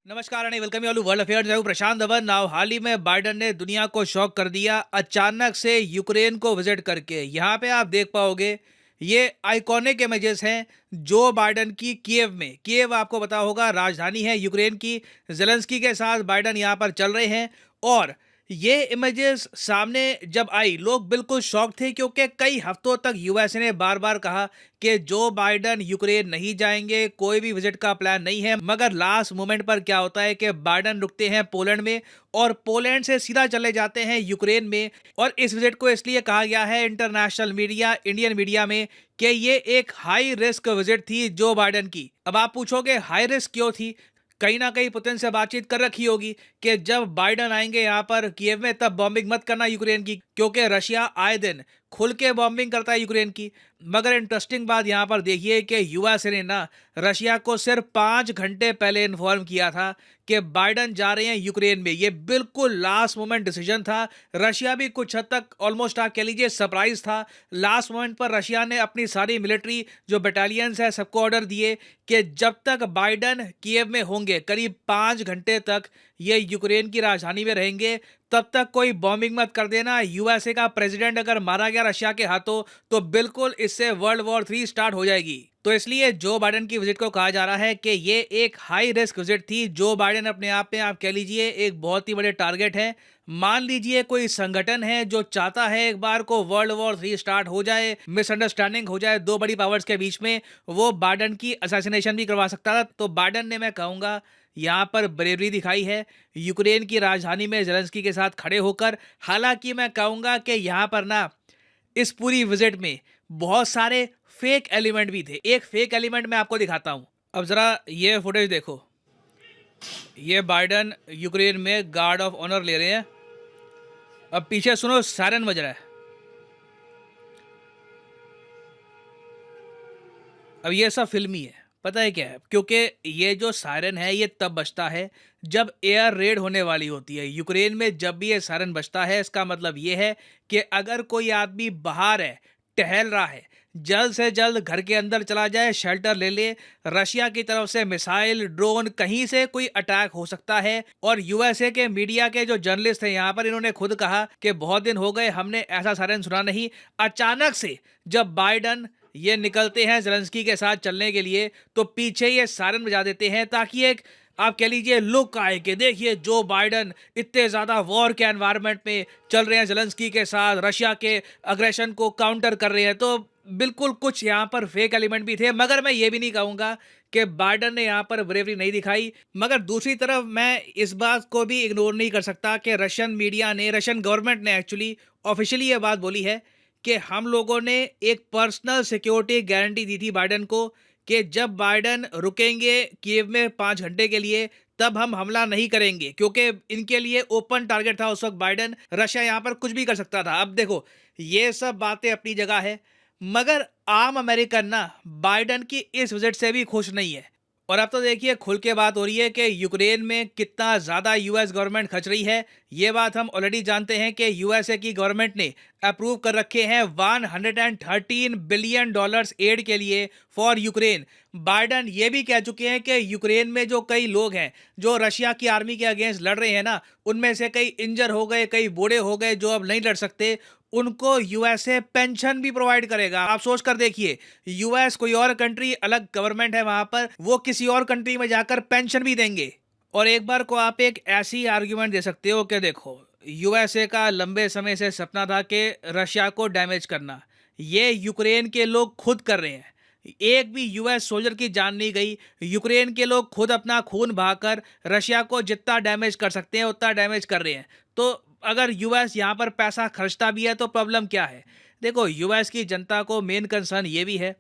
नमस्कार and welcome you all world affairs. मैं हूं प्रशांत धवन। नाउ हाल ही में बाइडन ने दुनिया को शॉक कर दिया अचानक से यूक्रेन को विजिट करके। यहां पे आप देख पाओगे ये आइकॉनिक इमेजेस हैं जो बाइडन की कीव आपको पता होगा राजधानी है यूक्रेन की। जेलेंस्की के साथ बाइडन यहां पर चल रहे हैं और ये इमेजेस सामने जब आई लोग बिल्कुल शॉक थे, क्योंकि कई हफ्तों तक यूएसए ने बार बार कहा कि जो बाइडन यूक्रेन नहीं जाएंगे, कोई भी विजिट का प्लान नहीं है। मगर लास्ट मोमेंट पर क्या होता है कि बाइडन रुकते हैं पोलैंड में और पोलैंड से सीधा चले जाते हैं यूक्रेन में। और इस विजिट को इसलिए कहा गया है इंटरनेशनल मीडिया, इंडियन मीडिया में, कि ये एक हाई रिस्क विजिट थी जो बाइडन की। अब आप पूछोगे हाई रिस्क क्यों थी? कहीं ना कहीं पुतिन से बातचीत कर रखी होगी कि जब बाइडन आएंगे यहाँ पर कीव में तब बॉम्बिंग मत करना यूक्रेन की, क्योंकि रशिया आए दिन खुल के बॉम्बिंग करता है यूक्रेन की। मगर इंटरेस्टिंग बात यहाँ पर देखिए कि यूएसए ने ना रशिया को सिर्फ 5 घंटे पहले इन्फॉर्म किया था कि बाइडन जा रहे हैं यूक्रेन में। ये बिल्कुल लास्ट मोमेंट डिसीजन था। रशिया भी कुछ हद तक ऑलमोस्ट आप कह लीजिए सरप्राइज था। लास्ट मोमेंट पर रशिया ने अपनी सारी मिलिट्री जो बटालियंस है सबको ऑर्डर दिए कि जब तक बाइडन कीव में होंगे करीब 5 घंटे तक ये यूक्रेन की राजधानी में रहेंगे, तब तक कोई बॉम्बिंग मत कर देना। यूएसए का प्रेसिडेंट अगर मारा गया रशिया के हाथों तो बिल्कुल इससे वर्ल्ड वॉर 3 स्टार्ट हो जाएगी। तो इसलिए जो बाइडन की विजिट को कहा जा रहा है कि ये एक हाई रिस्क विजिट थी। जो बाइडन अपने आप में आप कह लीजिए एक बहुत ही बड़े टारगेट है। मान लीजिए कोई संगठन है जो चाहता है एक बार को वर्ल्ड वॉर 3 स्टार्ट हो जाए, मिसअंडरस्टैंडिंग हो जाए दो बड़ी पावर्स के बीच में, वो बाइडन की असैसिनेशन भी करवा सकता था। तो बाइडन ने, मैं कहूंगा, यहाँ पर ब्रेवरी दिखाई है यूक्रेन की राजधानी में जेलेंस्की के साथ खड़े होकर। हालांकि मैं कहूंगा कि यहाँ पर ना इस पूरी विजिट में बहुत सारे फेक एलिमेंट भी थे। एक फेक एलिमेंट मैं आपको दिखाता हूँ। अब जरा ये फुटेज देखो। ये बाइडन यूक्रेन में गार्ड ऑफ ऑनर ले रहे हैं। अब पीछे सुनो सायरन बज रहा है। अब ये सब फिल्मी है, पता है क्या है? क्योंकि ये जो सायरन है ये तब बजता है जब एयर रेड होने वाली होती है यूक्रेन में। जब भी ये सायरन बजता है इसका मतलब ये है कि अगर कोई आदमी बाहर है, टहल रहा है, जल्द से जल्द घर के अंदर चला जाए, शेल्टर ले ले। रशिया की तरफ से मिसाइल, ड्रोन, कहीं से कोई अटैक हो सकता है। और यूएसए के मीडिया के जो जर्नलिस्ट हैं यहाँ पर, इन्होंने खुद कहा कि बहुत दिन हो गए हमने ऐसा सायरन सुना नहीं। अचानक से जब बाइडन ये निकलते हैं जेलेंस्की के साथ चलने के लिए तो पीछे ये सायरन बजा देते हैं, ताकि एक आप कह लीजिए लुक आए कि देखिए जो बाइडन इतने ज़्यादा वॉर के एनवायरनमेंट में चल रहे हैं, जेलेंस्की के साथ रशिया के अग्रेशन को काउंटर कर रहे हैं। तो बिल्कुल कुछ यहाँ पर फेक एलिमेंट भी थे। मगर मैं ये भी नहीं कहूँगा कि बाइडन ने यहाँ पर ब्रेवरी नहीं दिखाई। मगर दूसरी तरफ मैं इस बात को भी इग्नोर नहीं कर सकता कि रशियन मीडिया ने, रशियन गवर्नमेंट ने एक्चुअली ऑफिशियली ये बात बोली है कि हम लोगों ने एक पर्सनल सिक्योरिटी गारंटी दी थी बाइडन को कि जब बाइडन रुकेंगे कीव में 5 घंटे के लिए तब हम हमला नहीं करेंगे, क्योंकि इनके लिए ओपन टारगेट था उस वक्त बाइडन। रशिया यहाँ पर कुछ भी कर सकता था। अब देखो ये सब बातें अपनी जगह है, मगर आम अमेरिकन ना बाइडन की इस विजिट से भी खुश नहीं है। और अब तो देखिए खुल के बात हो रही है कि यूक्रेन में कितना ज़्यादा यूएस गवर्नमेंट खर्च रही है। ये बात हम ऑलरेडी जानते हैं कि यूएसए की गवर्नमेंट ने अप्रूव कर रखे हैं 113 बिलियन डॉलर्स एड के लिए फॉर यूक्रेन। बाइडन ये भी कह चुके हैं कि यूक्रेन में जो कई लोग हैं जो रशिया की आर्मी के अगेंस्ट लड़ रहे हैं ना, उनमें से कई इंजर हो गए, कई बूढ़े हो गए जो अब नहीं लड़ सकते, उनको यूएसए पेंशन भी प्रोवाइड करेगा। आप सोच कर देखिए, यूएस कोई और कंट्री, अलग गवर्नमेंट है वहां पर, वो किसी और कंट्री में जाकर पेंशन भी देंगे। और एक बार को आप एक ऐसी आर्ग्यूमेंट दे सकते हो कि देखो यूएसए का लंबे समय से सपना था कि रशिया को डैमेज करना, ये यूक्रेन के लोग खुद कर रहे हैं। एक भी यूएस सोल्जर की जान नहीं गई। यूक्रेन के लोग खुद अपना खून बहाकर रशिया को जितना डैमेज कर सकते हैं उतना डैमेज कर रहे हैं। तो अगर यूएस यहाँ पर पैसा खर्चता भी है तो प्रॉब्लम क्या है? देखो यूएस की जनता को मेन कंसर्न ये भी है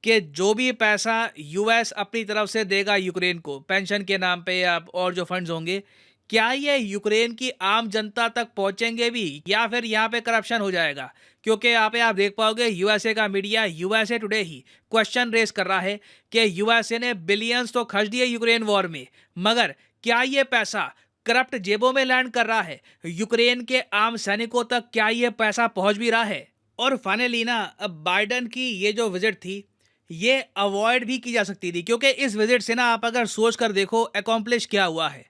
कि जो भी पैसा यूएस अपनी तरफ से देगा यूक्रेन को पेंशन के नाम पे या और जो फंड्स होंगे, क्या ये यूक्रेन की आम जनता तक पहुंचेंगे भी, या फिर यहाँ पे करप्शन हो जाएगा? क्योंकि यहाँ पे आप देख पाओगे यूएसए का मीडिया, यूएसए टुडे ही क्वेश्चन रेस कर रहा है कि यूएसए ने बिलियंस तो खर्च दिए यूक्रेन वॉर में, मगर क्या ये पैसा करप्ट जेबों में लैंड कर रहा है? यूक्रेन के आम सैनिकों तक क्या ये पैसा पहुंच भी रहा है? और फाइनली ना अब बाइडन की ये जो विजिट थी ये अवॉइड भी की जा सकती थी, क्योंकि इस विजिट से ना आप अगर सोच कर देखो अकॉम्प्लिश क्या हुआ है।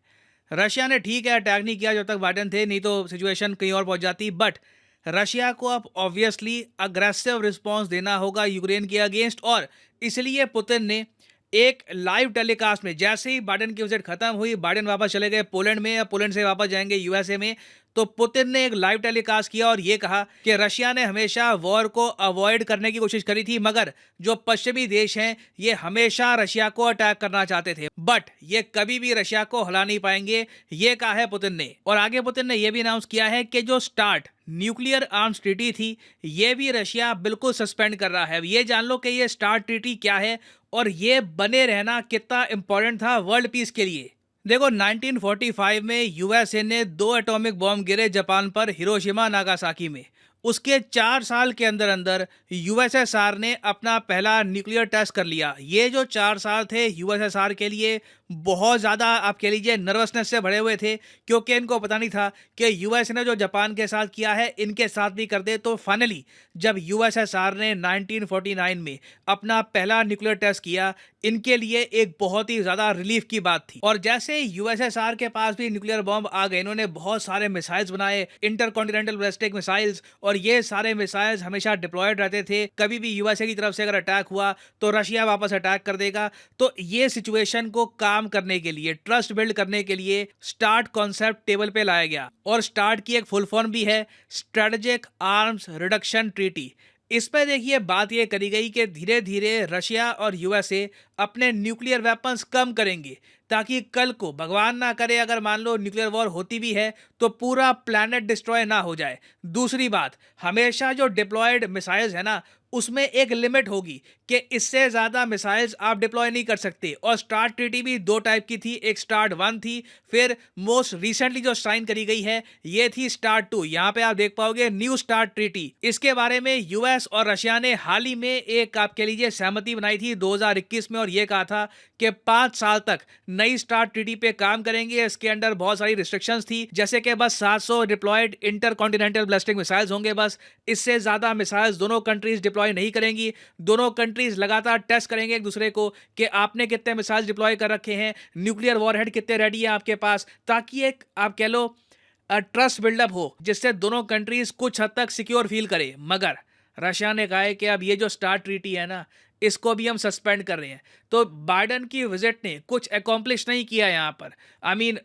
रशिया ने ठीक है अटैक नहीं किया जब तक बाइडेन थे, नहीं तो सिचुएशन कहीं और पहुंच जाती, बट रशिया को अब ऑब्वियसली अग्रेसिव रिस्पॉन्स देना होगा यूक्रेन के अगेंस्ट। और इसलिए पुतिन ने एक लाइव टेलीकास्ट में, जैसे ही बाइडेन की विजिट खत्म हुई, बाइडेन वापस चले गए पोलैंड में या पोलैंड से वापस जाएंगे यूएसए में, तो पुतिन ने एक लाइव टेलीकास्ट किया और ये कहा कि रशिया ने हमेशा वॉर को अवॉइड करने की कोशिश करी थी, मगर जो पश्चिमी देश हैं ये हमेशा रशिया को अटैक करना चाहते थे, बट ये कभी भी रशिया को हरा नहीं पाएंगे, ये कहा है पुतिन ने। और आगे पुतिन ने यह भी अनाउंस किया है कि जो स्टार्ट न्यूक्लियर आर्म्स ट्रीटी थी ये भी रशिया बिल्कुल सस्पेंड कर रहा है। ये जान लो कि ये स्टार्ट ट्रीटी क्या है और ये बने रहना कितना इंपॉर्टेंट था वर्ल्ड पीस के लिए। देखो 1945 में यूएसए ने 2 एटॉमिक बॉम्ब गिरे जापान पर, हिरोशिमा नागासाकी में। उसके 4 साल के अंदर अंदर यूएसएसआर ने अपना पहला न्यूक्लियर टेस्ट कर लिया। ये जो 4 साल थे यूएसएसआर के लिए बहुत ज़्यादा आप कह लीजिए नर्वसनेस से भरे हुए थे, क्योंकि इनको पता नहीं था कि यूएस ने जो जापान के साथ किया है इनके साथ भी कर दे। तो फाइनली जब यूएसएसआर ने 1949 में अपना पहला न्यूक्लियर टेस्ट किया, इनके लिए एक बहुत ही ज़्यादा रिलीफ की बात थी। और जैसे यूएसएसआर के पास भी न्यूक्लियर बॉम्ब आ गए, इन्होंने बहुत सारे मिसाइल्स बनाए, इंटरकॉन्टिनेंटल बैलिस्टिक मिसाइल्स, और ये सारे मिसाइल्स हमेशा डिप्लॉयड रहते थे। कभी भी यूएसए की तरफ से अगर अटैक हुआ तो रशिया वापस अटैक कर देगा। तो ये सिचुएशन को काम करने के लिए, ट्रस्ट बिल्ड करने के लिए स्टार्ट कॉन्सेप्ट टेबल पे लाया गया। और स्टार्ट की एक फुल फॉर्म भी है स्ट्रेटेजिक आर्म्स रिडक्शन ट्रीटी। इस पर देखिए बात यह करी गई कि धीरे धीरे रशिया और यूएसए अपने न्यूक्लियर वेपन्स कम करेंगे, ताकि कल को भगवान ना करे अगर मान लो न्यूक्लियर वॉर होती भी है तो पूरा प्लैनेट डिस्ट्रॉय ना हो जाए। दूसरी बात, हमेशा जो डिप्लॉयड मिसाइल्स है ना उसमें एक लिमिट होगी कि इससे ज़्यादा मिसाइल्स आप डिप्लॉय नहीं कर सकते। और स्टार्ट ट्रीटी भी 2 टाइप की थी, एक स्टार्ट 1 थी, फिर मोस्ट रिसेंटली जो साइन करी गई है ये थी स्टार्ट 2। यहाँ पे आप देख पाओगे न्यू स्टार्ट ट्रीटी। इसके बारे में यूएस और रशिया ने हाल ही में एक आप कह लीजिए सहमति बनाई थी 2021 में, और ये कहा था कि 5 साल तक नई स्टार्ट ट्रीटी पे काम करेंगे। इसके अंदर बहुत सारी रिस्ट्रिक्शंस थी, जैसे कि बस 700 डिप्लॉयड इंटरकॉन्टिनेंटल बैलिस्टिक मिसाइल्स होंगे, बस इससे ज्यादा मिसाइल्स दोनों कंट्रीज डिप्लॉय नहीं करेंगी। दोनों कंट्रीज लगातार टेस्ट करेंगे एक दूसरे को कि आपने कितने मिसाइल्स डिप्लॉय कर रखे हैं, न्यूक्लियर वॉरहेड कितने रेडी है आपके पास, ताकि एक आप कह लो ट्रस्ट बिल्डअप हो, जिससे दोनों कंट्रीज कुछ हद तक सिक्योर फील करे। मगर रशिया ने कहा है कि अब ये जो स्टार्ट ट्रीटी है ना इसको भी हम सस्पेंड कर रहे हैं। तो बाइडेन की विजिट ने कुछ अकॉम्प्लिश नहीं किया यहाँ पर।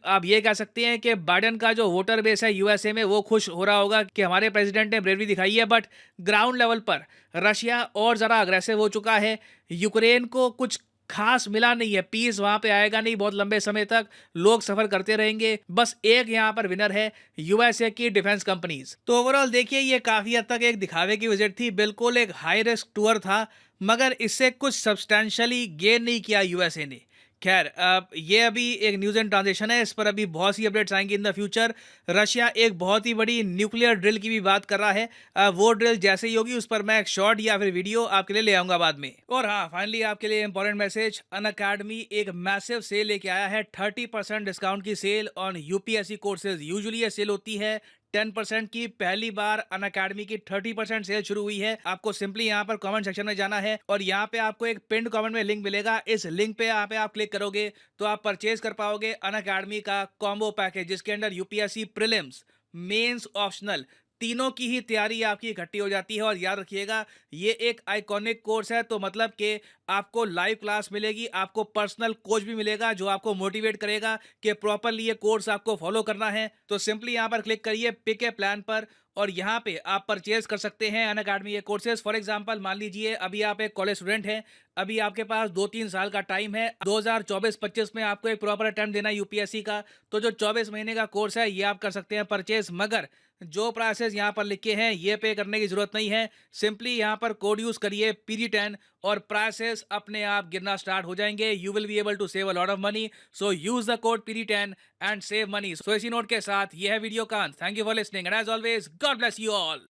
आप ये कह सकते हैं कि बाइडेन का जो वोटर बेस है यूएसए में वो खुश हो रहा होगा कि हमारे प्रेसिडेंट ने ब्रेवरी दिखाई है, बट ग्राउंड लेवल पर रशिया और ज़रा अग्रेसिव हो चुका है। यूक्रेन को कुछ खास मिला नहीं है, पीस वहां पे आएगा नहीं बहुत लंबे समय तक, लोग सफर करते रहेंगे। बस एक यहाँ पर विनर है यूएसए की डिफेंस कंपनीज। तो ओवरऑल देखिए ये काफी हद तक एक दिखावे की विजिट थी, बिल्कुल एक हाई रिस्क टूर था, मगर इससे कुछ सब्सटैंशियली गेन नहीं किया यूएसए ने। खैर ये अभी एक न्यूज़ एंड ट्रांजिशन है, इस पर अभी बहुत सी अपडेट्स आएंगी इन द फ्यूचर। रशिया एक बहुत ही बड़ी न्यूक्लियर ड्रिल की भी बात कर रहा है। वो ड्रिल जैसे ही होगी उस पर मैं एक शॉर्ट या फिर वीडियो आपके लिए ले आऊंगा बाद में। और हाँ, फाइनली आपके लिए इंपॉर्टेंट मैसेज, अनअकैडमी एक मैसिव सेल लेके आया है, 30% डिस्काउंट की sale on UPSC courses. Usually ये सेल होती है 10% की, पहली बार अनअकैडमी की 30% सेल शुरू हुई है। आपको सिंपली यहाँ पर कमेंट सेक्शन में जाना है और यहाँ पे आपको एक पिन्ड कमेंट में लिंक मिलेगा। इस लिंक पे यहाँ पे आप क्लिक करोगे तो आप परचेज कर पाओगे अनअकैडमी का कॉम्बो पैकेज, जिसके अंदर यूपीएससी प्रीलिम्स, मेंस, ऑप्शनल तीनों की ही तैयारी आपकी इकट्ठी हो जाती है। और याद रखिएगा ये एक आइकॉनिक कोर्स है, तो मतलब कि आपको लाइव क्लास मिलेगी, आपको पर्सनल कोच भी मिलेगा जो आपको मोटिवेट करेगा कि प्रॉपरली ये कोर्स आपको फॉलो करना है। तो सिंपली यहाँ पर क्लिक करिए पिक ए प्लान पर और यहाँ पे आप परचेज कर सकते हैं अनअकैडमी ये कोर्सेज। फॉर एग्जांपल मान लीजिए अभी आप एक कॉलेज स्टूडेंट हैं, अभी आपके पास 2-3 साल का टाइम है, 2024-25 में आपको एक प्रॉपर अटेम्प्ट देना है यूपीएससी का, तो जो 24 महीने का कोर्स है ये आप कर सकते हैं परचेज। मगर जो प्राइसेस यहाँ पर लिखे हैं ये पे करने की जरूरत नहीं है, सिंपली यहाँ पर कोड यूज करिए PD10 और प्राइसेस अपने आप गिरना स्टार्ट हो जाएंगे। You will be able to save a lot of money, so use the code PD10 and save money. So इसी नोट के साथ ये है वीडियो का अंत। Thank you for listening and as always God bless you all.